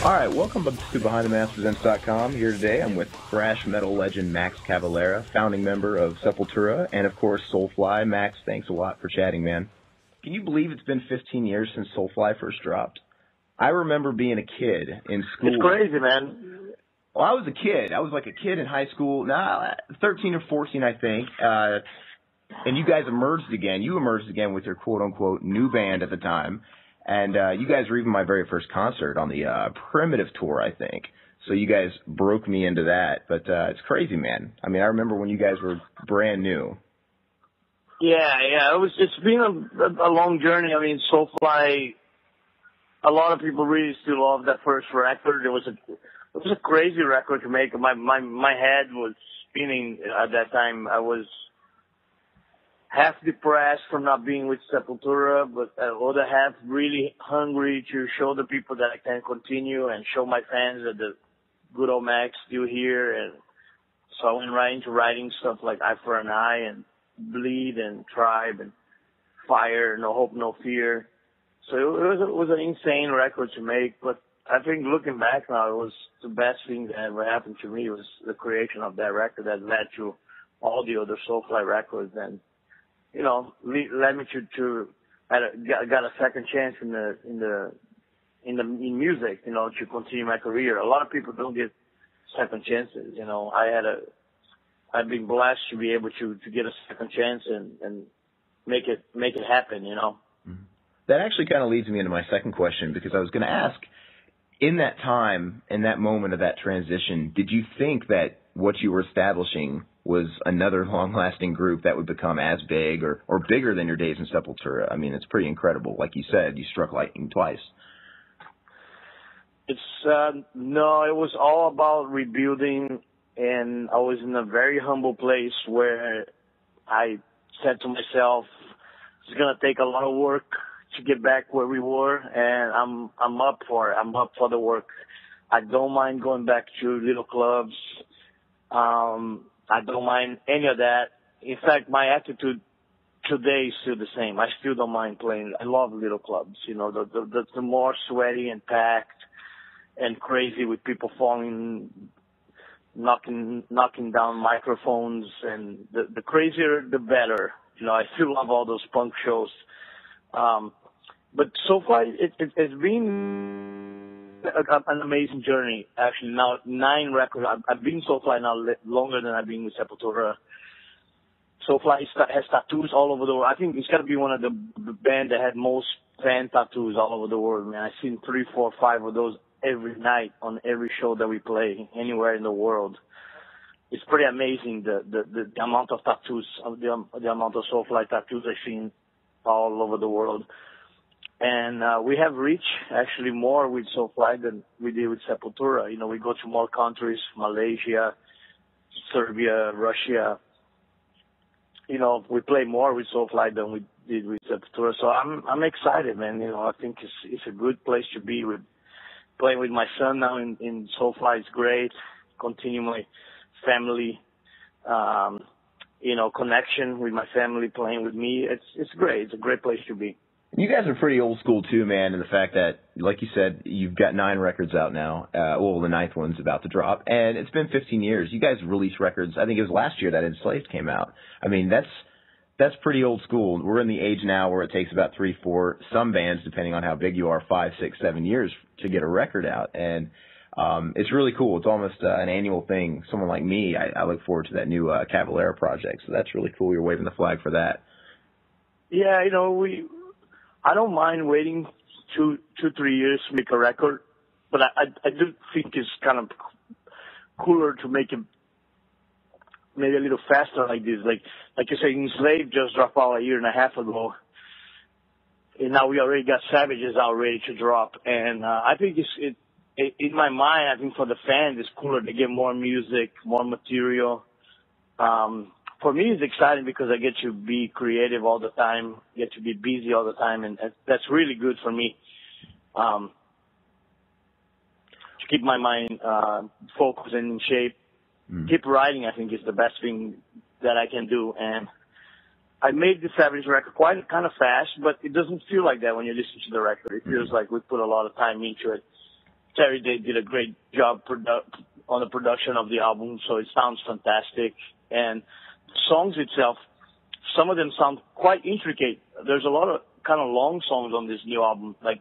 All right, welcome to BehindTheMaskPresents.com. Here today, I'm with thrash metal legend Max Cavalera, founding member of Sepultura, and of course Soulfly. Max, thanks a lot for chatting, man. Can you believe it's been 15 years since Soulfly first dropped? I remember being a kid in school. It's crazy, man. Well, I was a kid. I was like a kid in high school, 13 or 14, I think. And you guys emerged again. You emerged again with your quote-unquote new band at the time. And you guys were even my very first concert on the Primitive tour, I think. So you guys broke me into that. But it's crazy, man. I mean, I remember when you guys were brand new. Yeah. It's been a long journey. I mean, Soulfly, a lot of people really still love that first record. It was a crazy record to make. My head was spinning at that time. I was half depressed from not being with Sepultura, but other half really hungry to show the people that I can continue and show my fans that the good old Max still here. And so I went right into writing stuff like Eye for an Eye and Bleed and Tribe and Fire, No Hope, No Fear. So it was an insane record to make, but I think looking back now, it was the best thing that ever happened to me was the creation of that record that led to all the other Soulfly records and, you know, led me to got a second chance in music, you know, to continue my career. A lot of people don't get second chances, you know. I've been blessed to be able to get a second chance and make it happen, you know. Mm-hmm. That actually kind of leads me into my second question, because I was going to ask, in that time, in that moment of that transition, did you think that what you were establishing was another long-lasting group that would become as big or bigger than your days in Sepultura? I mean, it's pretty incredible. Like you said, you struck lightning twice. No, it was all about rebuilding, and I was in a very humble place where I said to myself, it's going to take a lot of work to get back where we were, and I'm up for it. I'm up for the work. I don't mind going back to little clubs. I don't mind any of that. In fact, my attitude today is still the same. I still don't mind playing. I love little clubs, you know, the more sweaty and packed and crazy with people falling, knocking down microphones, and the crazier the better. You know, I still love all those punk shows. But so far, it's been an amazing journey. Actually, now 9 records. I've been Soulfly now longer than I've been with Sepultura. Soulfly has tattoos all over the world. I think it's got to be one of the bands that had most fan tattoos all over the world, man. I've seen 3, 4, 5 of those every night on every show that we play anywhere in the world. It's pretty amazing the amount of tattoos, the amount of Soulfly tattoos I've seen all over the world. And we have reached actually more with Soulfly than we did with Sepultura. You know, we go to more countries, Malaysia, Serbia, Russia. You know, we play more with Soulfly than we did with Sepultura. So I'm excited, man. You know, I think it's a good place to be with. Playing with my son now in Soulfly is great. Continue my family, you know, connection with my family playing with me. It's great. It's a great place to be. You guys are pretty old school too, man, in the fact that, like you said, you've got 9 records out now. Well, the 9th one's about to drop, and it's been 15 years. You guys released records. I think it was last year that Enslaved came out. I mean, that's pretty old school. We're in the age now where it takes about 3, 4, some bands, depending on how big you are, 5, 6, 7 years to get a record out, and it's really cool. It's almost an annual thing. Someone like me, I look forward to that new Cavalera project, so that's really cool. You're waving the flag for that. Yeah, you know, I don't mind waiting 2, 3 years to make a record, but I do think it's kind of cooler to make it maybe a little faster like this. Like you say, Enslaved just dropped out a year and a half ago, and now we already got Savages out ready to drop. And I think in my mind, I think for the fans, it's cooler to get more music, more material. For me, it's exciting because I get to be creative all the time, get to be busy all the time, and that's really good for me. To keep my mind focused and in shape. Keep writing, I think, is the best thing that I can do. And I made the Savage record kind of fast, but it doesn't feel like that when you listen to the record. It feels like we put a lot of time into it. Terry did a great job on the production of the album, so it sounds fantastic. And the songs itself, some of them sound quite intricate. There's a lot of kind of long songs on this new album, like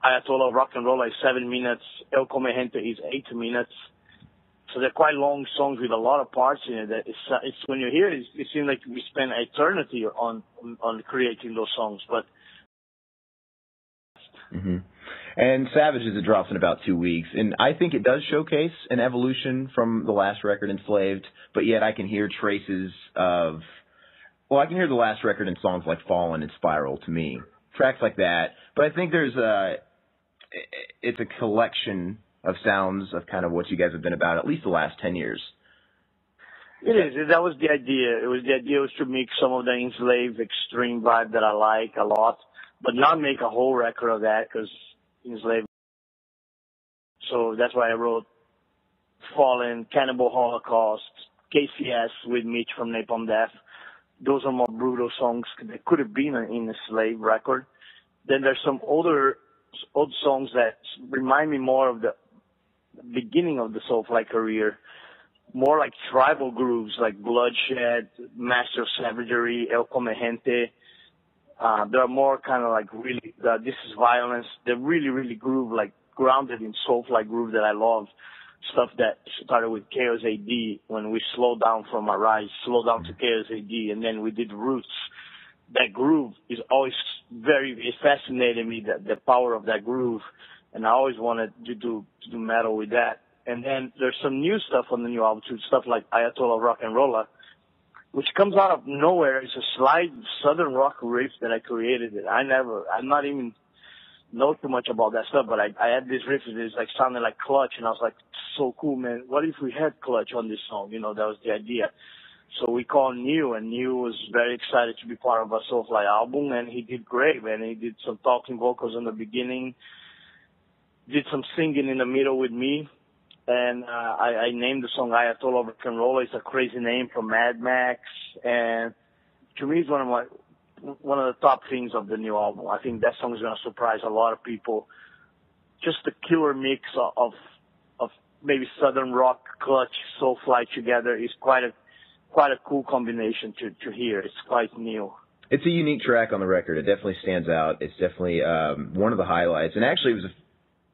Ayatollah of Rock and Roll is 7 minutes, El Come Gente is 8 minutes. So they're quite long songs with a lot of parts in it. It's when you hear it, it seems like we spent eternity on creating those songs. But And Savages, it drops in about 2 weeks, and I think it does showcase an evolution from the last record, Enslaved. But yet I can hear traces of, well, I can hear the last record in songs like Fallen and Spiral to me, tracks like that. But I think it's a collection of sounds of kind of what you guys have been about at least the last 10 years. It is. That was the idea. The idea was to mix some of the Enslaved extreme vibe that I like a lot, but not make a whole record of that because Enslaved. So that's why I wrote Fallen, Cannibal Holocaust, KCS with Mitch from Napalm Death. Those are more brutal songs that could have been in a Slave record. Then there's some old songs that remind me more of the beginning of the Soulfly career, more like tribal grooves like Bloodshed, Master of Savagery, El Come Gente. They're more kind of like really, This Is Violence. They're really, really groove, like grounded in Soulfly groove that I love. Stuff that started with Chaos AD when we slowed down from our rise, slowed down to Chaos AD, and then we did Roots. That groove is always it fascinated me, the power of that groove, and I always wanted to do metal with that. And then there's some new stuff on the new album too, stuff like Ayatollah of Rock and Rolla, which comes out of nowhere. It's a slide southern rock riff that I created. I'm not even know too much about that stuff, but I had this riff that is like sounding like Clutch, and I was like, so cool, man. What if we had Clutch on this song? You know, that was the idea. So we called New, and New was very excited to be part of a Soulfly album, and he did great, man. He did some talking vocals in the beginning, did some singing in the middle with me, and I named the song Ayatollah of Rock and Roll. It's a crazy name from Mad Max, and to me it's one of the top things of the new album. I think that song is going to surprise a lot of people. Just the killer mix of maybe southern rock, Clutch, Soulfly together is quite a cool combination to hear. It's quite new. It's a unique track on the record. It definitely stands out. It's definitely one of the highlights. And actually, it was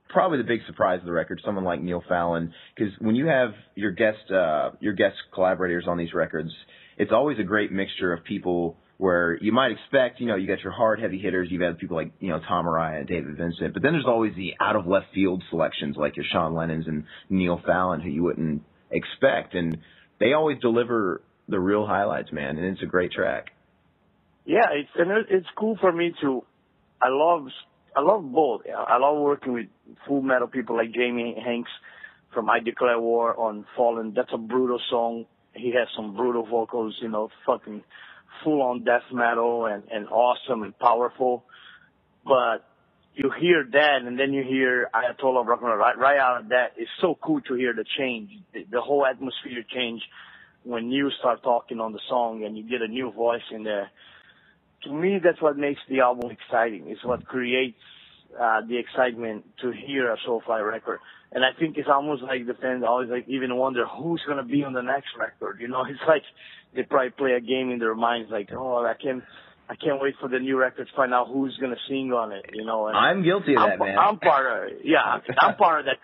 probably the big surprise of the record, someone like Neil Fallon, because when you have your guest collaborators on these records, it's always a great mixture of people where you might expect, you got your hard, heavy hitters. You've had people like, Tom Araya and David Vincent. But then there's always the out-of-left field selections like your Sean Lennons and Neil Fallon, who you wouldn't expect. And they always deliver the real highlights, man, and it's a great track. Yeah, it's cool for me to. I love both. I love working with full metal people like Jamie Hanks from I Declare War on Fallen. That's a brutal song. He has some brutal vocals, fucking full-on death metal and awesome and powerful. But you hear that, and then you hear Ayatollah of Rock and Roll. Right out of that, it's so cool to hear the change, the whole atmosphere change when you start talking on the song and you get a new voice in there. To me, that's what makes the album exciting. It's what creates the excitement to hear a Soulfly record. And I think it's almost like the fans always even wonder who's going to be on the next record. It's like they probably play a game in their minds like, oh, I can't wait for the new record to find out who's going to sing on it. And I'm guilty of that, man. I'm part of that.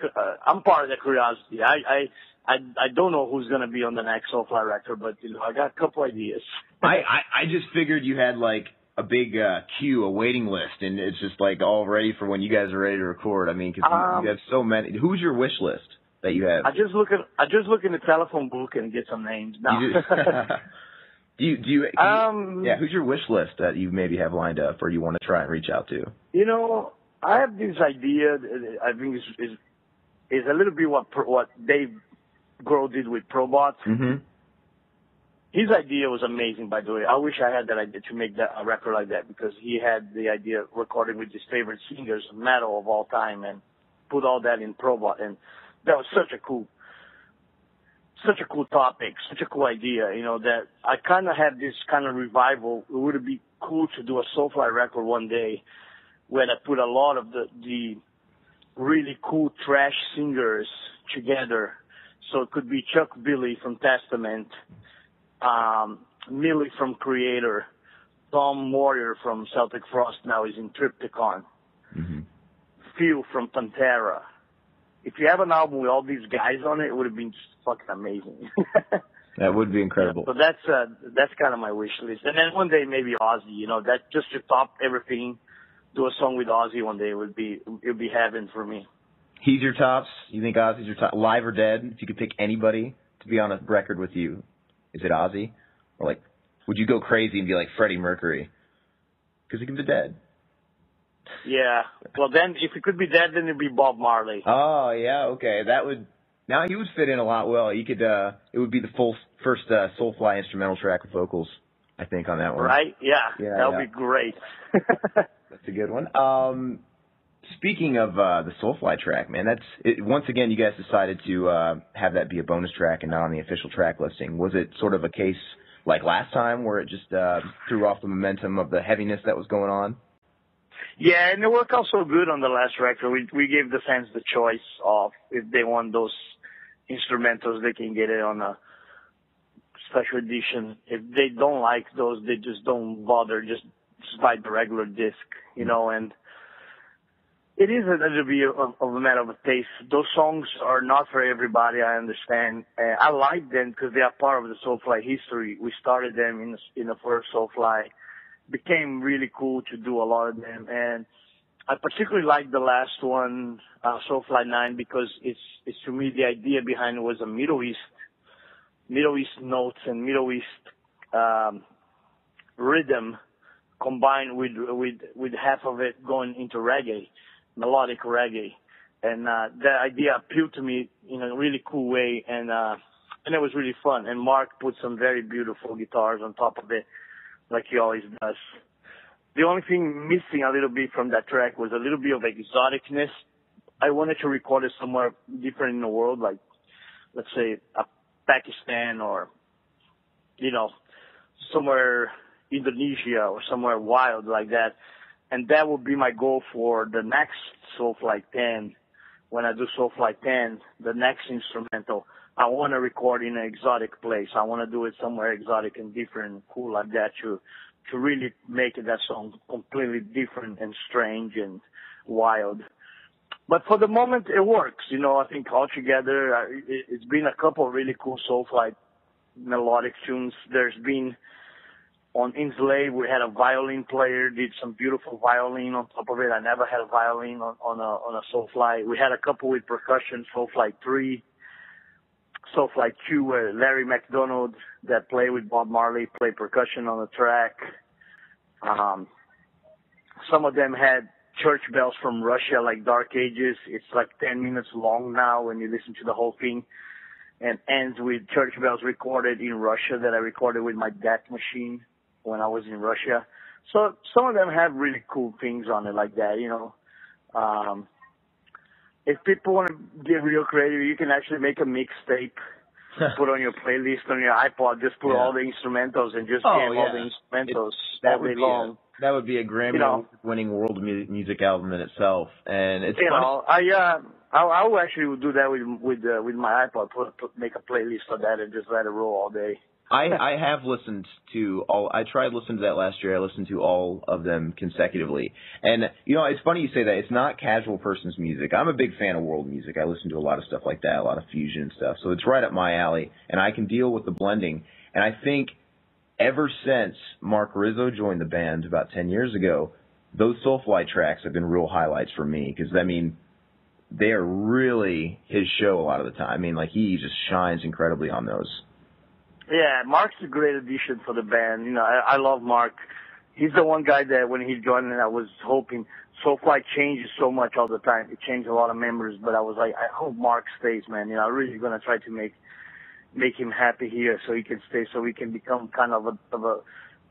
I'm part of that curiosity. I don't know who's going to be on the next Soulfly record, but I got a couple ideas. I just figured you had like a big queue, a waiting list, and it's just like all ready for when you guys are ready to record. I mean, because you have so many. Who's your wish list that you have? I just look in the telephone book and get some names. No. Who's your wish list that you maybe have lined up or you want to try and reach out to? I have this idea. I think is a little bit what Dave Grohl did with Probots. Mm-hmm. His idea was amazing, by the way. I wish I had that idea to make a record like that, because he had the idea of recording with his favorite singers of metal of all time and put all that in Probot. And that was such a cool topic, such a cool idea, that I kind of had this kind of revival. It would be cool to do a Soulfly record one day when I put a lot of the really cool thrash singers together. So it could be Chuck Billy from Testament, Millie from Creator, Tom Warrior from Celtic Frost, now is in Triptychon, Phil from Pantera. If you have an album with all these guys on it, it would have been just fucking amazing. That would be incredible. So that's kind of my wish list. And then one day maybe Ozzy, that just to top everything, do a song with Ozzy one day would be heaven for me. He's your tops? You think Ozzy's your top? Live or dead? If you could pick anybody to be on a record with you, is it Ozzy? Or like, would you go crazy and be like Freddie Mercury? Because he can be dead. Yeah. Well, then if it could be dead, then it'd be Bob Marley. Oh yeah, okay. Now he would fit in a lot well. You could. It would be the first Soulfly instrumental track with vocals, I think, on that one. Right? Yeah. That would be great. That's a good one. Speaking of the Soulfly track, man, once again you guys decided to have that be a bonus track and not on the official track listing. Was it sort of a case like last time where it just threw off the momentum of the heaviness that was going on? Yeah, and it worked out so good on the last record. We gave the fans the choice of if they want those instrumentals, they can get it on a special edition. If they don't like those, they just don't bother. Just buy the regular disc, and it is a little bit of a matter of taste. Those songs are not for everybody, I understand. I like them because they are part of the Soulfly history. We started them in the first Soulfly. Became really cool to do a lot of them. And I particularly like the last one, Soulfly 9, because it's to me, the idea behind it was a Middle East notes and Middle East rhythm combined with half of it going into reggae, melodic reggae. And that idea appealed to me in a really cool way, and it was really fun. And Mark put some very beautiful guitars on top of it, like he always does. The only thing missing a little bit from that track was a little bit of exoticness. I wanted to record it somewhere different in the world, like, let's say, Pakistan or, somewhere Indonesia or somewhere wild like that. And that would be my goal for the next Soulfly 10. When I do Soulfly 10, the next instrumental, I want to record in an exotic place. I want to do it somewhere exotic and different and cool like that to really make that song completely different and strange and wild. But for the moment, it works. I think altogether, it's been a couple of really cool Soulfly melodic tunes. There's been, on Inslave, we had a violin player, did some beautiful violin on top of it. I never had a violin on a Soulfly. We had a couple with percussion, Soulfly 3. Soulfly 2, where Larry McDonald, that played with Bob Marley, played percussion on the track. Some of them had church bells from Russia, like Dark Ages. It's like 10 minutes long now when you listen to the whole thing, and ends with church bells recorded in Russia that I recorded with my DAT machine when I was in Russia. So some of them have really cool things on it like that, If people want to get real creative, you can actually make a mixtape, put on your playlist on your iPod, just put all the instrumentals and just jam all the instrumentals all day long. That would be a Grammy-winning world music album in itself, and it's funny. I will actually do that with my iPod, make a playlist of that and just let it roll all day. I have listened to all. I tried listening to that last year. I listened to all of them consecutively. And, it's funny you say that. It's not casual person's music. I'm a big fan of world music. I listen to a lot of stuff like that, a lot of fusion and stuff. So it's right up my alley. And I can deal with the blending. And I think ever since Mark Rizzo joined the band about 10 years ago, those Soulfly tracks have been real highlights for me. Because, they are really his show a lot of the time. He just shines incredibly on those. Yeah, Mark's a great addition for the band. I love Mark. He's the one guy that when he joined, I was hoping. Soulfly changes so much all the time. It changed a lot of members, but I was like, I hope Mark stays, man. I'm really gonna try to make him happy here, so he can stay, so we can become kind of a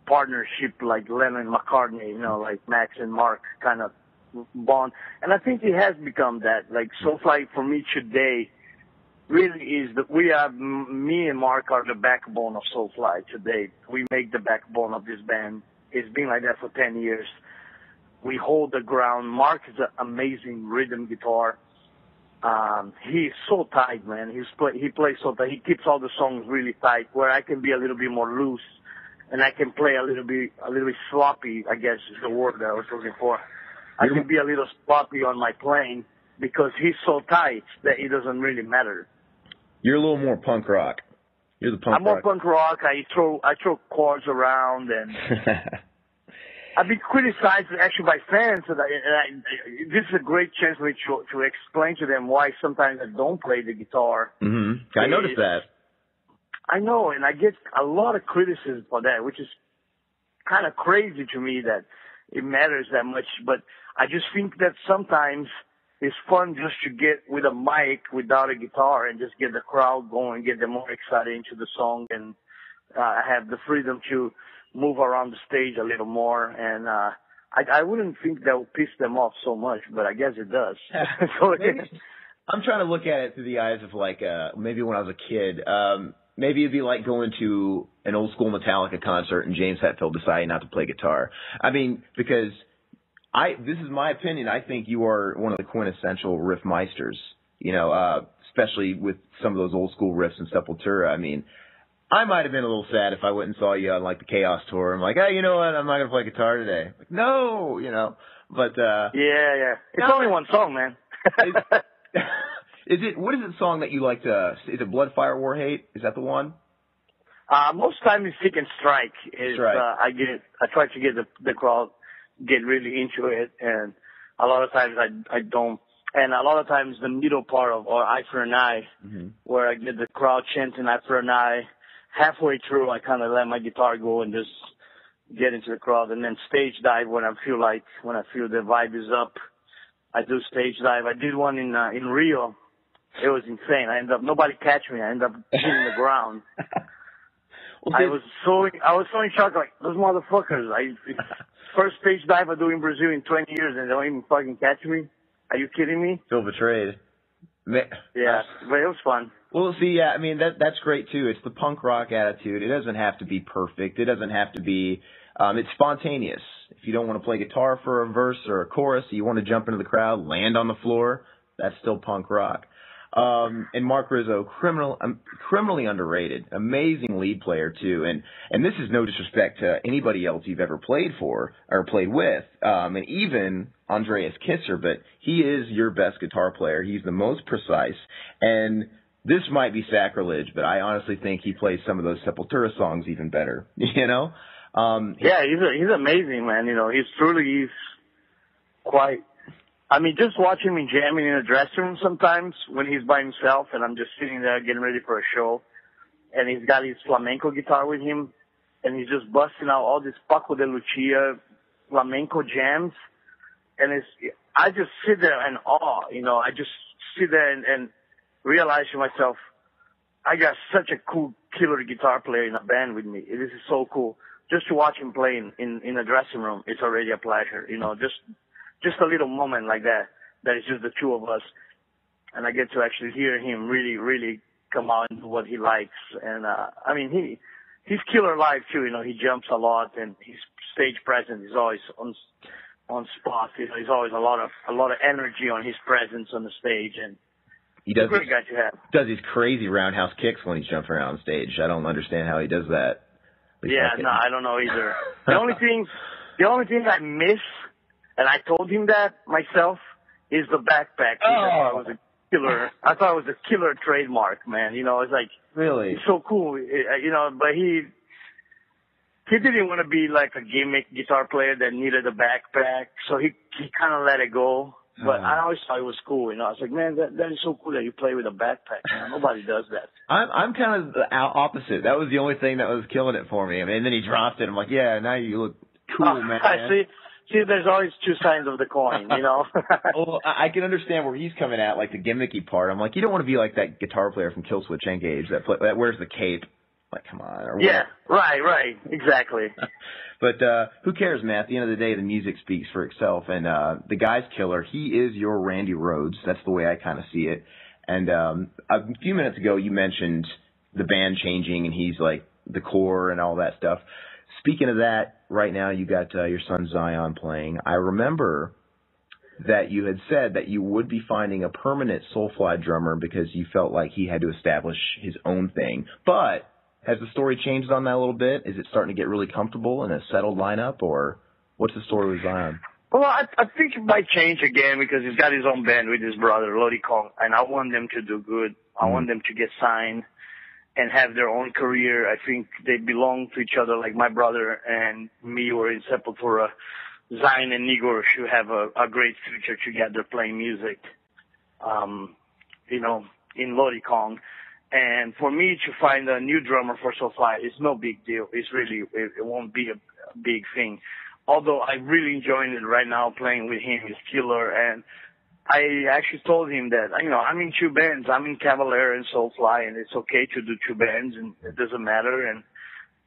partnership like Lennon and McCartney, like Max and Mark kind of bond. And I think he has become that. Like Soulfly for me today really is that me and Mark are the backbone of Soulfly today. We make the backbone of this band. It's been like that for 10 years. we hold the ground. Mark is an amazing rhythm guitar. He's so tight, man. He plays so tight. He keeps all the songs really tight, where I can be a little bit more loose, and I can play a little bit sloppy, I guess is the word that I was looking for. I can be a little sloppy on my playing because he's so tight that it doesn't really matter. You're a little more punk rock. You're the punk rock. I'm more punk rock. I throw chords around, and I've been criticized actually by fans. This is a great chance for me to explain to them why sometimes I don't play the guitar. Mm-hmm. I noticed that. I know, and I get a lot of criticism for that, which is kind of crazy to me that it matters that much. But I just think that sometimes it's fun just to get with a mic without a guitar and just get the crowd going, get them more excited into the song, and have the freedom to move around the stage a little more. And I wouldn't think that would piss them off so much, but I guess it does. So I'm trying to look at it through the eyes of like maybe when I was a kid. Maybe it'd be like going to an old school Metallica concert and James Hetfield deciding not to play guitar. I mean, because this is my opinion. I think you are one of the quintessential riff meisters, you know, especially with some of those old school riffs in Sepultura. I mean, I might have been a little sad if I went and saw you on like the Chaos tour. I'm like, hey, you know what? I'm not going to play guitar today. Like, no, you know, but, yeah. It's only one song, man. What is the song that you like to, is it Blood, Fire, War, Hate? Is that the one? Most times it's Seek and Strike. I try to get the crowd get really into it, and a lot of times I don't. And a lot of times the middle part of or Eye for an Eye, where I get the crowd chanting Eye for an Eye, halfway through I kind of let my guitar go and just get into the crowd, and then Stage Dive when I feel the vibe is up. I do Stage Dive. I did one in Rio. It was insane. Nobody catch me. I ended up hitting the ground. I was so in shock, like, those motherfuckers. First Stage Dive I do in Brazil in 20 years and they don't even fucking catch me. Are you kidding me? Feel betrayed. Yeah, but it was fun. Well, see, yeah, I mean, that's great too. It's the punk rock attitude. It doesn't have to be perfect. It doesn't have to be, it's spontaneous. If you don't want to play guitar for a verse or a chorus, you want to jump into the crowd, land on the floor, that's still punk rock. And Mark Rizzo, criminally underrated, amazing lead player too. And this is no disrespect to anybody else you've ever played for or played with, and even Andreas Kisser, but he is your best guitar player. He's the most precise, and this might be sacrilege, but I honestly think he plays some of those Sepultura songs even better. You know? Yeah, he's amazing, man. You know, he's quite. I mean, just watching him jamming in a dressing room sometimes when he's by himself and I'm just sitting there getting ready for a show and he's got his flamenco guitar with him and he's just busting out all this Paco de Lucia flamenco jams. And I just sit there in awe, you know, I just sit there and realize to myself, I got such a cool killer guitar player in a band with me. This is so cool. Just to watch him play in a dressing room, it's already a pleasure, you know, just a little moment like that is just the two of us. And I get to actually hear him really, really come out and do what he likes. And, I mean, he's killer live too. You know, he jumps a lot and his stage presence is always on spot. You know, he's always a lot of energy on his presence on the stage. And he's a great guy to have. Does these crazy roundhouse kicks when he's jumping around on stage. I don't understand how he does that. Yeah, no, I don't know either. The only thing I miss, and I told him that myself, is the backpack. I thought it was a killer trademark, man. You know, it's like, really, it's so cool. You know, but he didn't want to be like a gimmick guitar player that needed a backpack, so he kind of let it go. But I always thought it was cool. You know, I was like, man, that is so cool that you play with a backpack. Man. Nobody does that. I'm kind of the opposite. That was the only thing that was killing it for me. I mean, and then he dropped it. I'm like, yeah, now you look cool, man. See, there's always two sides of the coin, you know. Well, I can understand where he's coming at, like the gimmicky part. I'm like, you don't want to be like that guitar player from Killswitch Engage that wears the cape. Like, come on. Yeah, right, exactly. But who cares, man? At the end of the day, the music speaks for itself. And the guy's killer. He is your Randy Rhoads. That's the way I kind of see it. And a few minutes ago, you mentioned the band changing, and he's like the core and all that stuff. Speaking of that, right now you got your son Zion playing. I remember that you had said that you would be finding a permanent Soulfly drummer because you felt like he had to establish his own thing. But has the story changed on that a little bit? Is it starting to get really comfortable in a settled lineup, or what's the story with Zion? Well, I think it might change again because he's got his own band with his brother, Lodi Kong, and I want them to do good. I want them to get signed and have their own career. I think they belong to each other, like my brother and me were in Sepultura. Zion and Igor should have a great future together playing music, in Lodi Kong. And for me to find a new drummer for Soulfly is no big deal. It won't be a big thing. Although I'm really enjoying it right now, playing with him is killer. And I actually told him that, I'm in two bands. I'm in Cavalera and Soulfly, and it's okay to do two bands, and it doesn't matter. And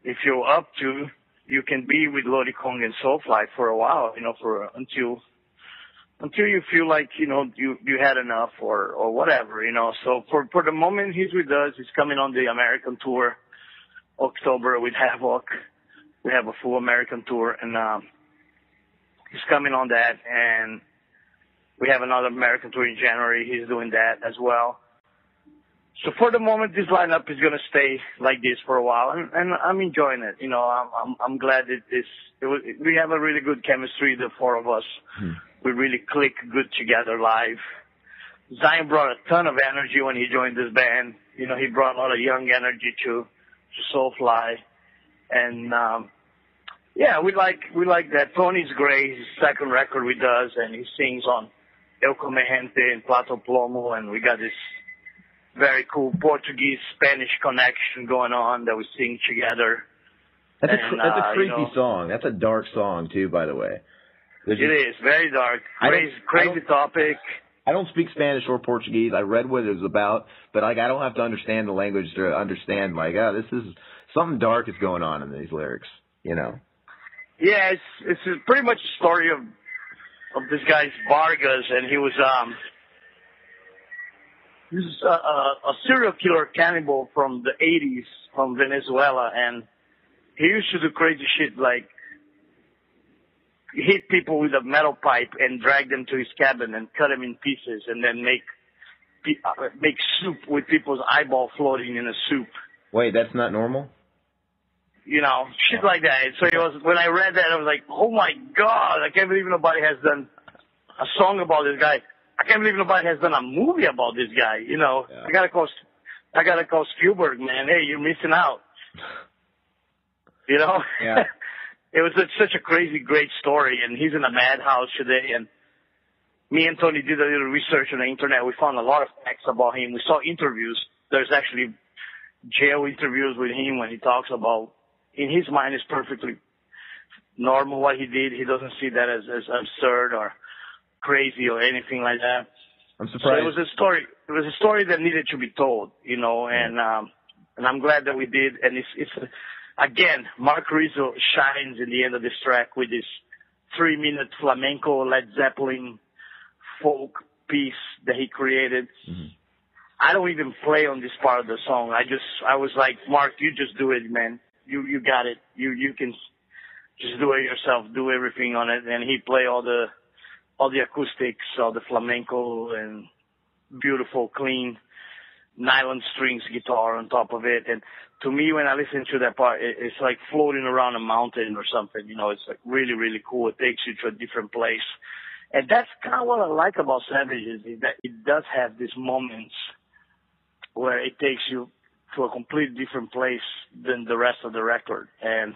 if you're up to, you can be with Lodi Kong and Soulfly for a while, until you feel like, you had enough or whatever, So for the moment, he's with us. He's coming on the American tour, October with Havoc. We have a full American tour, and he's coming on that. And we have another American tour in January. He's doing that as well. So for the moment, this lineup is going to stay like this for a while, and I'm enjoying it. I'm glad we have a really good chemistry, the four of us. We really click good together live. Zion brought a ton of energy when he joined this band. He brought a lot of young energy to Soulfly. And, we like that. Tony's great. His second record with us, and he sings on El Come Gente and Plato Plomo, and we got this very cool Portuguese-Spanish connection going on that we sing together. That's a creepy song. That's a dark song, too, by the way. It is very dark. Crazy topic. I don't speak Spanish or Portuguese. I read what it was about, but I don't have to understand the language to understand, this is something dark is going on in these lyrics, Yeah, it's pretty much the story of this guy Vargas, and he was a serial killer cannibal from the 80s from Venezuela, and he used to do crazy shit like hit people with a metal pipe and drag them to his cabin and cut them in pieces and then make soup with people's eyeball floating in a soup. Wait, that's not normal? Shit like that. So when I read that, I was like, oh my God, I can't believe nobody has done a song about this guy. I can't believe nobody has done a movie about this guy. Yeah. I gotta call Spielberg, man. Hey, you're missing out. Yeah. It was such a crazy, great story, and he's in a madhouse today. And me and Tony did a little research on the internet. We found a lot of facts about him. We saw interviews. There's actually jail interviews with him when he talks about, in his mind, it's perfectly normal what he did. He doesn't see that as absurd or crazy or anything like that. I'm surprised. So it was a story that needed to be told, and I'm glad that we did. And it's again, Mark Rizzo shines in the end of this track with this 3-minute flamenco Led Zeppelin folk piece that he created. Mm-hmm. I don't even play on this part of the song. I was like, Mark, you just do it, man. You got it. You can just do it yourself. Do everything on it. And he play all the acoustics, all the flamenco and beautiful, clean nylon strings guitar on top of it. And to me, when I listen to that part, it's like floating around a mountain or something. It's like really, really cool. It takes you to a different place. And that's kind of what I like about Savages, is that it does have these moments where it takes you to a completely different place than the rest of the record. And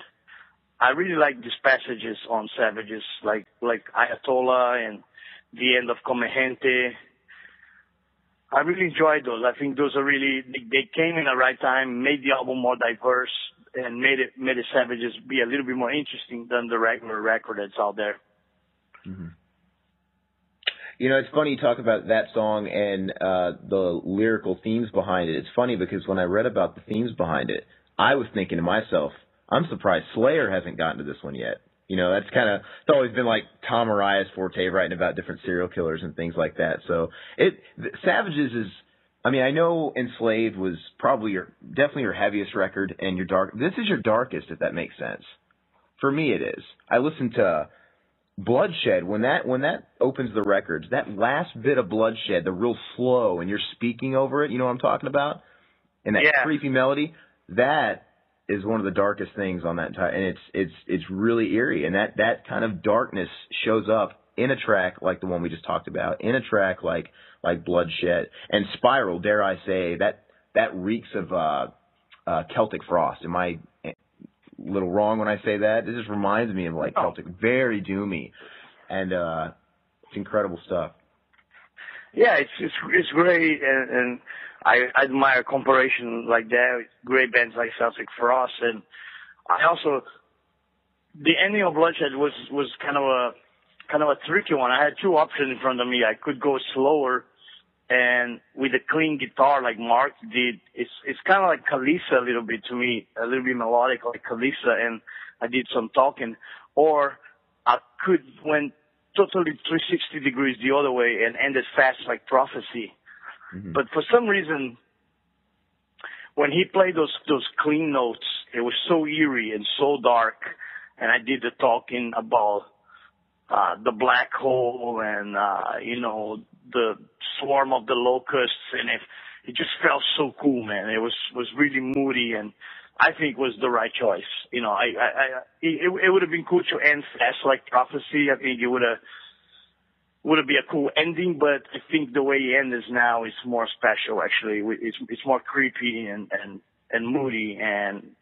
I really like these passages on Savages, like Ayatollah and the end of Come Gente. I really enjoyed those. I think those are really, they came in the right time, made the album more diverse, and made the Savages be a little bit more interesting than the regular record that's out there. Mm-hmm. It's funny you talk about that song and the lyrical themes behind it. It's funny because when I read about the themes behind it, I was thinking to myself, I'm surprised Slayer hasn't gotten to this one yet. That's it's always been like Tom Araya's forte, writing about different serial killers and things like that. So Savages is, I know Enslaved was probably definitely your heaviest record and your this is your darkest, if that makes sense. For me, it is. I listen to Bloodshed when that opens the records. That last bit of Bloodshed, the real slow, and you're speaking over it. You know what I'm talking about? And that creepy melody. That is one of the darkest things on that entire. And it's really eerie. And that kind of darkness shows up in a track like the one we just talked about, in a track like Bloodshed and Spiral. Dare I say that reeks of Celtic Frost. Am I a little wrong when I say that? It just reminds me of like Celtic, very doomy, and it's incredible stuff. Yeah, it's great, and I admire comparison like that with great bands like Celtic Frost, and I also the ending of Bloodshed was kind of a tricky one. I had two options in front of me. I could go slower and with a clean guitar like Mark did. It's kind of like Kalisa a little bit to me, a little bit melodic like Kalisa, and I did some talking. Or I could went totally 360 degrees the other way and ended fast like Prophecy. Mm-hmm. But for some reason, when he played those clean notes, it was so eerie and so dark, and I did the talking about the black hole and the swarm of the locusts, and it just felt so cool, man. It was really moody, and I think was the right choice. You know, it would have been cool to end fast like Prophecy. I think it would have been a cool ending, but I think the way it ends now is more special. Actually, it's more creepy and moody and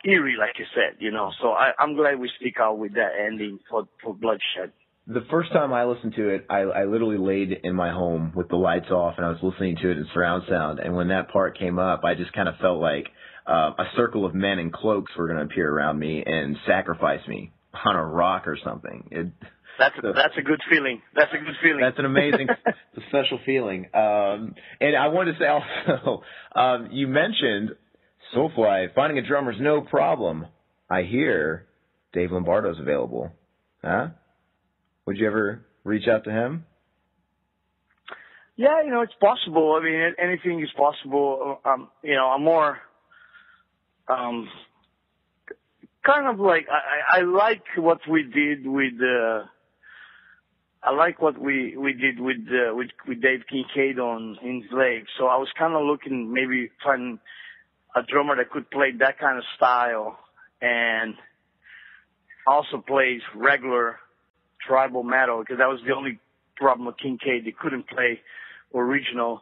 eerie, like you said. You know, so I'm glad we stick out with that ending for Bloodshed. The first time I listened to it, I literally laid in my home with the lights off, and I was listening to it in surround sound. And when that part came up, I just kind of felt like a circle of men in cloaks were going to appear around me and sacrifice me on a rock or something. That's a good feeling. That's a good feeling. That's an amazing, special feeling. And I wanted to say also, you mentioned Soulfly. Finding a drummer's no problem. I hear Dave Lombardo's available. Huh? Would you ever reach out to him? Yeah, it's possible. I mean, anything is possible. I'm more, kind of like, I like what we did with, with Dave Kincaid on Enslaved. So I was kind of looking, maybe find a drummer that could play that kind of style and also plays regular tribal metal, because that was the only problem with Kincaid. He couldn't play original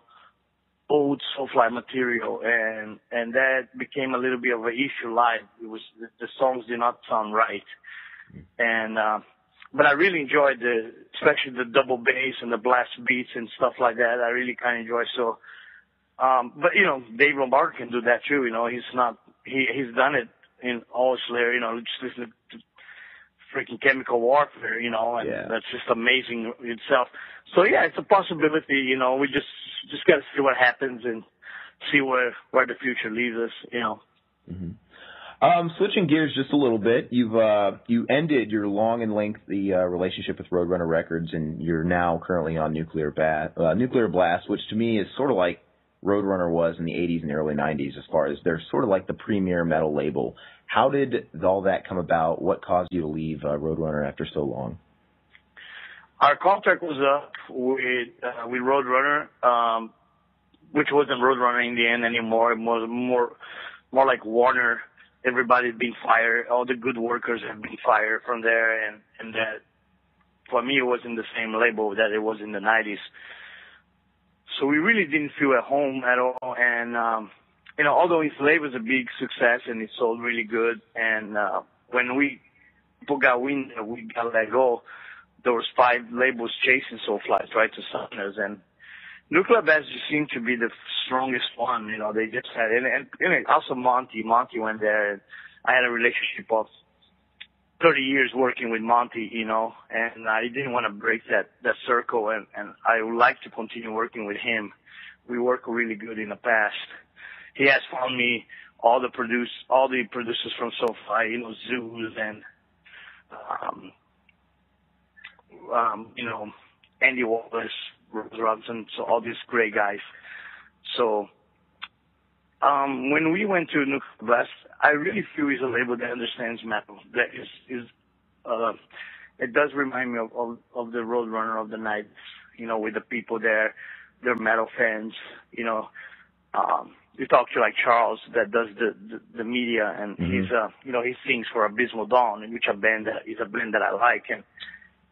old Soulfly material, and that became a little bit of an issue live. It was the songs did not sound right, and but I really enjoyed especially the double bass and the blast beats and stuff like that. I really kind of enjoy. So, but Dave Lombardo can do that too. He's done it in all Slayer. Just listen to freaking Chemical Warfare, and that's just amazing itself. So yeah, it's a possibility. We just got to see what happens and see where the future leads us. Mm-hmm. Switching gears just a little bit, you ended your long and lengthy relationship with Roadrunner Records, and you're now currently on Nuclear Blast, which to me is sort of like Roadrunner was in the 80s and early 90s, as far as they're sort of like the premier metal label. How did all that come about? What caused you to leave Roadrunner after so long? Our contract was up with Roadrunner, which wasn't Roadrunner in the end anymore. It was more like Warner. Everybody's been fired. All the good workers have been fired from there, and that for me it wasn't the same label that it was in the 90s. So we really didn't feel at home at all, and although Enslaved was a big success and it sold really good, and when people got wind that we got let go, there was 5 labels chasing Soulfly, tried to sign us, and Nuclear Blast just seemed to be the strongest one. They just had, and also Monty went there, and I had a relationship of 30 years working with Monty, and I didn't want to break that circle, and I would like to continue working with him. We worked really good in the past. He has found me all the producers from Soulfly, Zeus and, Andy Wallace, Rose Robinson, so all these great guys. So When we went to Nuclear Blast, I really feel it's a label that understands metal. That it does remind me of the Roadrunner of the night, with the people there, they're metal fans, you talk to like Charles that does the media, and he's he sings for Abysmal Dawn, which is a band that I like, and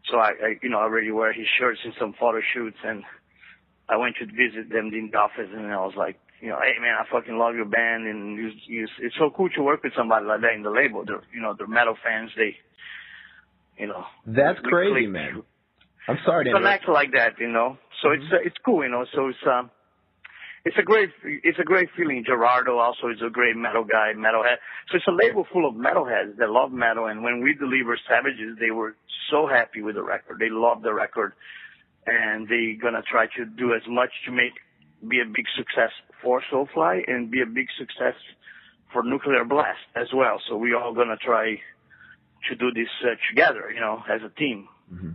so I already wear his shirts in some photo shoots, and I went to visit them in the office, and I was like, hey man, I fucking love your band, and it's so cool to work with somebody like that in the label. They're metal fans. That's crazy, man. I'm sorry to interrupt. Connect like that, So it's cool, So it's a great feeling. Gerardo also is a great metal guy, metalhead. So it's a label full of metalheads that love metal. And when we delivered Savages, they were so happy with the record. They loved the record, and they're gonna try to do as much to be a big success for Soulfly and be a big success for Nuclear Blast as well. So we all gonna try to do this together, as a team. Mm-hmm.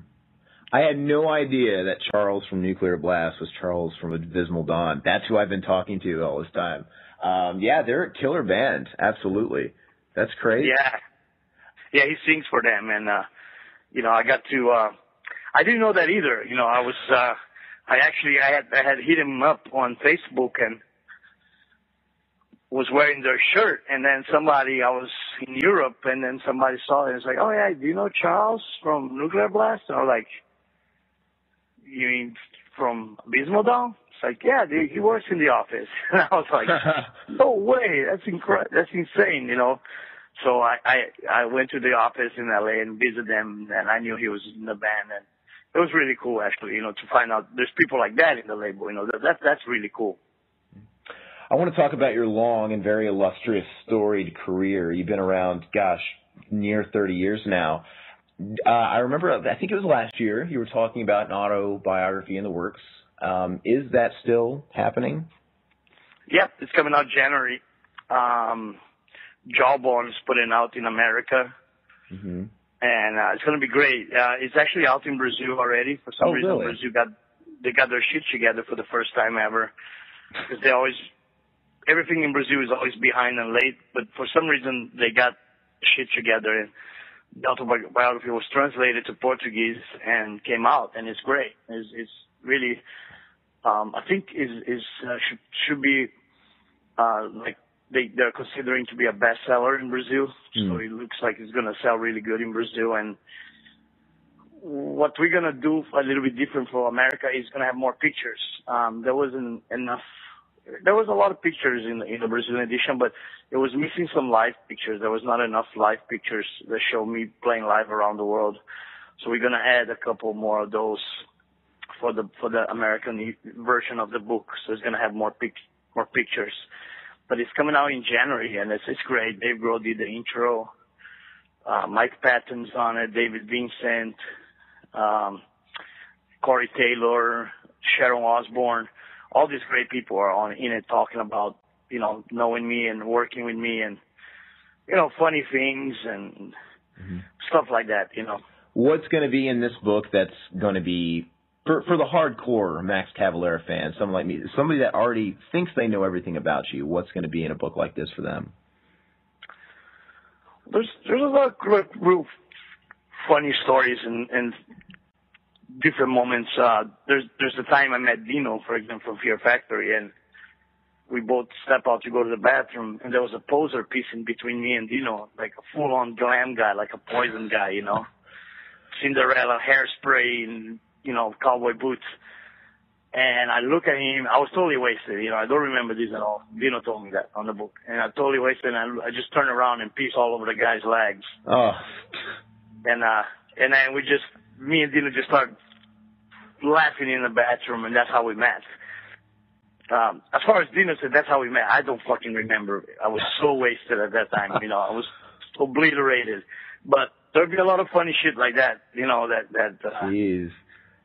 I had no idea that Charles from Nuclear Blast was Charles from Abysmal Dawn. That's who I've been talking to all this time. Yeah, they're a killer band. Absolutely. That's crazy. Yeah, he sings for them. And, I got to, I didn't know that either. I had hit him up on Facebook and was wearing their shirt. And then I was in Europe, and then somebody saw it and was like, oh yeah, do you know Charles from Nuclear Blast? And I was like, you mean from Abysmal Dawn? It's like, yeah, he works in the office. And I was like, no way, that's insane, So I went to the office in LA and visited them, and I knew he was in the band, and it was really cool actually, to find out there's people like that in the label, that's really cool. I want to talk about your long and very illustrious, storied career. You've been around, near 30 years now. I remember, I think it was last year, you were talking about an autobiography in the works. Is that still happening? Yep, it's coming out January. Jawbone is putting out in America. Mm-hmm. And it's going to be great. It's actually out in Brazil already. For some reason, really? Brazil got their shit together for the first time ever. Because everything in Brazil is always behind and late. But for some reason, they got shit together. And the autobiography was translated to Portuguese and came out, and it's great. It's really, I think should be they're considering to be a bestseller in Brazil. So it looks like it's going to sell really good in Brazil. And what we're going to do a little bit different for America is going to have more pictures. There wasn't enough. There was a lot of pictures in the Brazilian edition, but it was missing some live pictures. There was not enough live pictures that show me playing live around the world. So we're going to add a couple more of those for the American version of the book. So it's going to have more pictures. But it's coming out in January, and it's great. Dave Grohl did the intro. Mike Patton's on it, David Vincent, Corey Taylor, Sharon Osbourne. All these great people are in it talking about, knowing me and working with me and, funny things and stuff like that, What's going to be in this book that's going to be, for the hardcore Max Cavalera fan, someone like me, somebody that already thinks they know everything about you, what's going to be in a book like this for them? There's a lot of real funny stories and different moments. There's the time I met Dino, for example, from Fear Factory, and we both stepped out to go to the bathroom, and there was a poser piece in between me and Dino, like a full-on glam guy, like a Poison guy, Cinderella, hairspray, and, cowboy boots. And I look at him. I was totally wasted. I don't remember this at all. Dino told me that on the book. And I totally wasted, and I just turned around and pissed all over the guy's legs. Oh. And then me and Dino just started laughing in the bathroom, and that's how we met. As far as Dino said, that's how we met. I don't fucking remember. I was so wasted at that time. I was obliterated. But there'll be a lot of funny shit like that. Jeez.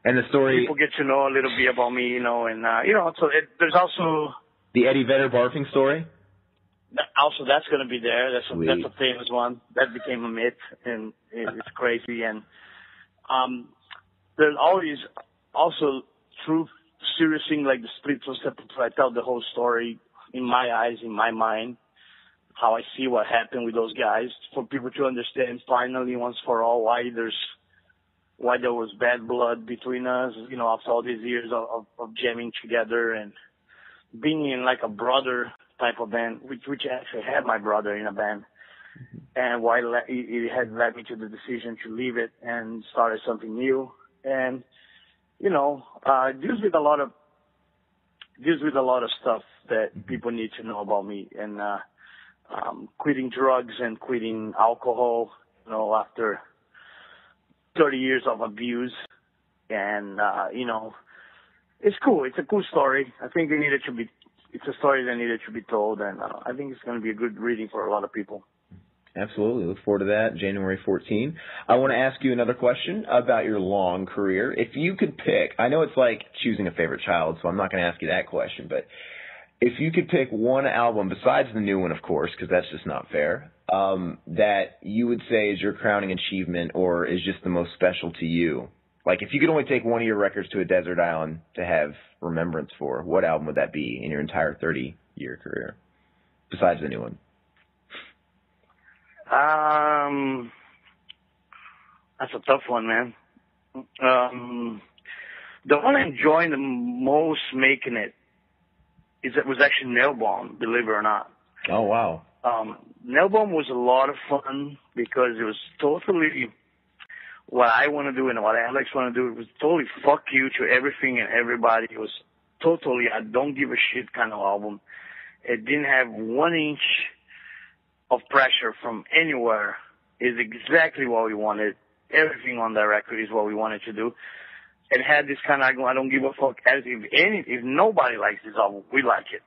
And the story. People get to know a little bit about me. So there's also the Eddie Vedder barfing story. Also, that's going to be there. That's a famous one. That became a myth, and it's crazy. And there's always also true serious thing like the Split from Sepultura. I tell the whole story in my eyes, in my mind, how I see what happened with those guys, for people to understand finally once for all why there was bad blood between us, you know, after all these years of jamming together and being in like a brother type of band, which actually had my brother in a band. And why it had led me to the decision to leave it and start something new. And, you know, deals with a lot of stuff that people need to know about me. And quitting drugs and quitting alcohol, you know, after 30 years of abuse. And, you know, it's cool. It's a cool story. I think it's a story that needed to be told. And I think it's going to be a good reading for a lot of people. Absolutely. Look forward to that, January 14. I want to ask you another question about your long career. If you could pick, I know it's like choosing a favorite child, so I'm not going to ask you that question, but if you could pick one album, besides the new one, of course, because that's just not fair, that you would say is your crowning achievement or is just the most special to you, like if you could only take one of your records to a desert island to have remembrance for, what album would that be in your entire 30-year career, besides the new one? That's a tough one, man. The one I enjoyed the most making it was actually Nailbomb, believe it or not. Oh, wow. Nailbomb was a lot of fun because it was totally what I want to do and what Alex want to do. It was totally fuck you to everything and everybody. It was totally I don't give a shit kind of album. It didn't have 1 inch of pressure from anywhere. Is exactly what we wanted. Everything on that record is what we wanted to do. It had this kind of I don't give a fuck attitude. If nobody likes this album, we like it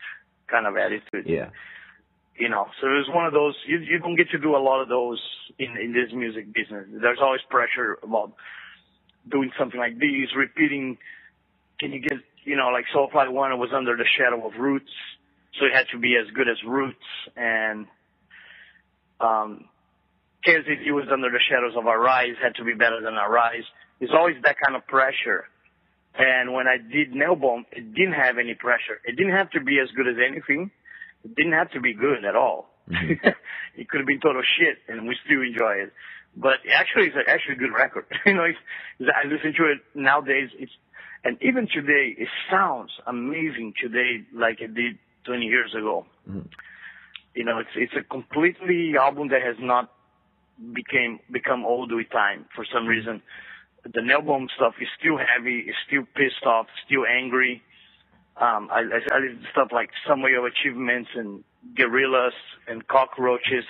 kind of attitude. Yeah. You know, so it was one of those, you don't get to do a lot of those in this music business. There's always pressure about doing something like this, repeating, can you get, you know, like Soulfly 1 was under the shadow of Roots, so it had to be as good as Roots, and KZT was under the shadows of Arise, had to be better than Arise. There's always that kind of pressure. And when I did Nailbomb, it didn't have any pressure. It didn't have to be as good as anything. It didn't have to be good at all. Mm-hmm. It could have been total shit, and we still enjoy it. But actually, it's actually a good record. You know, I listen to it nowadays. And even today, it sounds amazing today, like it did 20 years ago. Mm-hmm. You know, it's a completely album that has not become old with time for some reason. The Nailbomb stuff is still heavy, is still pissed off, still angry. I did stuff like Summary of Achievements and Gorillas and Cockroaches.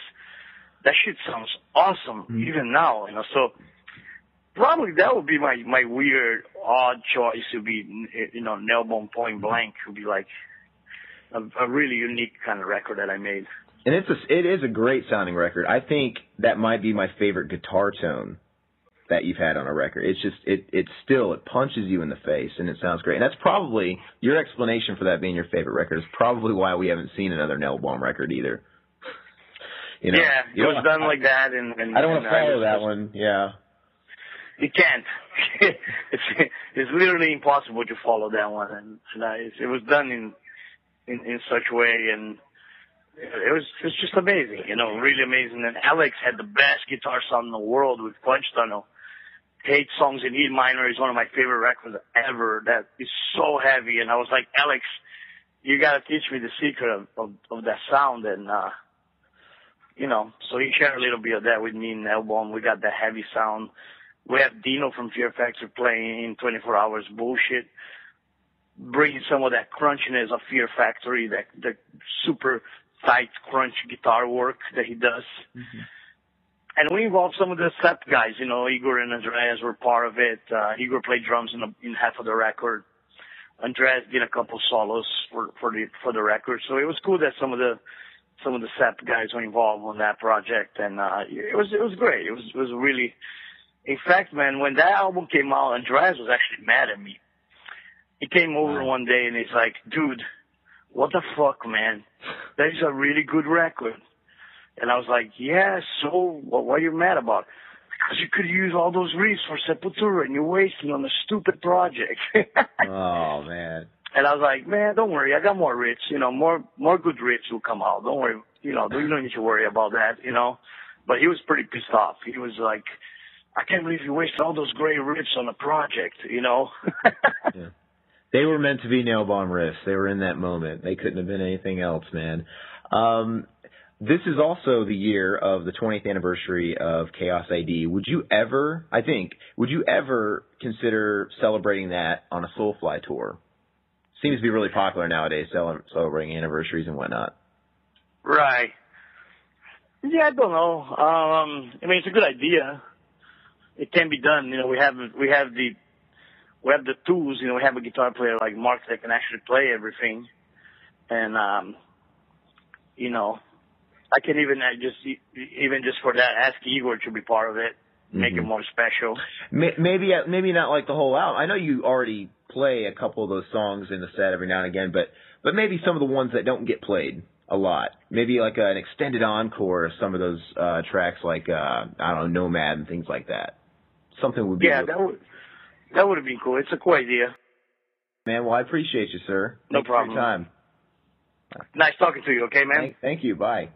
That shit sounds awesome even now, you know. So probably that would be my weird, odd choice to be, you know, Nailbomb Point Blank would be like a really unique kind of record that I made. And it is a great sounding record. I think that might be my favorite guitar tone that you've had on a record. It's just, it punches you in the face and it sounds great. And that's probably, your explanation for that being your favorite record is probably why we haven't seen another Nailbomb record either. You know, yeah, it was done like that. And I don't want to follow that one, yeah. You can't. It's literally impossible to follow that one. And it was done in such a way, and it was just amazing, you know, really amazing. And Alex had the best guitar sound in the world with Punch Tunnel. Hate Songs in E minor is one of my favorite records ever. That is so heavy. And I was like, Alex, you got to teach me the secret of that sound. And, you know, so he shared a little bit of that with me in the album. We got that heavy sound. We have Dino from Fear Factory playing in 24 Hours Bullshit, bringing some of that crunchiness of Fear Factory, that super tight crunch guitar work that he does. Mm-hmm. And we involved some of the Sep guys, you know, Igor and Andreas were part of it. Igor played drums in half of the record. Andreas did a couple solos for the record. So it was cool that some of the Sep guys were involved on that project, and it was great. It was really, in fact, man, when that album came out, Andreas was actually mad at me. He came over one day and he's like, dude, what the fuck, man? That is a really good record. And I was like, yeah, so what are you mad about? Because you could use all those riffs for Sepultura and you're wasting on a stupid project. Oh, man. And I was like, man, don't worry, I got more riffs, you know, more good riffs will come out. Don't worry, you know, you don't need to worry about that, you know. But he was pretty pissed off. He was like, I can't believe you wasted all those great riffs on a project, you know. Yeah. They were meant to be nail bomb riffs. They were in that moment. They couldn't have been anything else, man. This is also the year of the 20th anniversary of Chaos AD. Would you ever consider celebrating that on a Soulfly tour? Seems to be really popular nowadays, celebrating anniversaries and whatnot. Right. Yeah, I don't know. I mean, it's a good idea. It can be done. You know, we have the tools. You know, we have a guitar player like Mark that can actually play everything, and you know, I can even just for that ask Igor to be part of it, make it more special. Maybe not like the whole album. I know you already play a couple of those songs in the set every now and again, but maybe some of the ones that don't get played a lot. Maybe like an extended encore of some of those tracks, like I don't know, Nomad and things like that. Something would be. Yeah, that would have been cool. It's a cool idea. Man, well, I appreciate you, sir. No problem. Thanks for your time. Nice talking to you. Okay, man. Thank you. Bye.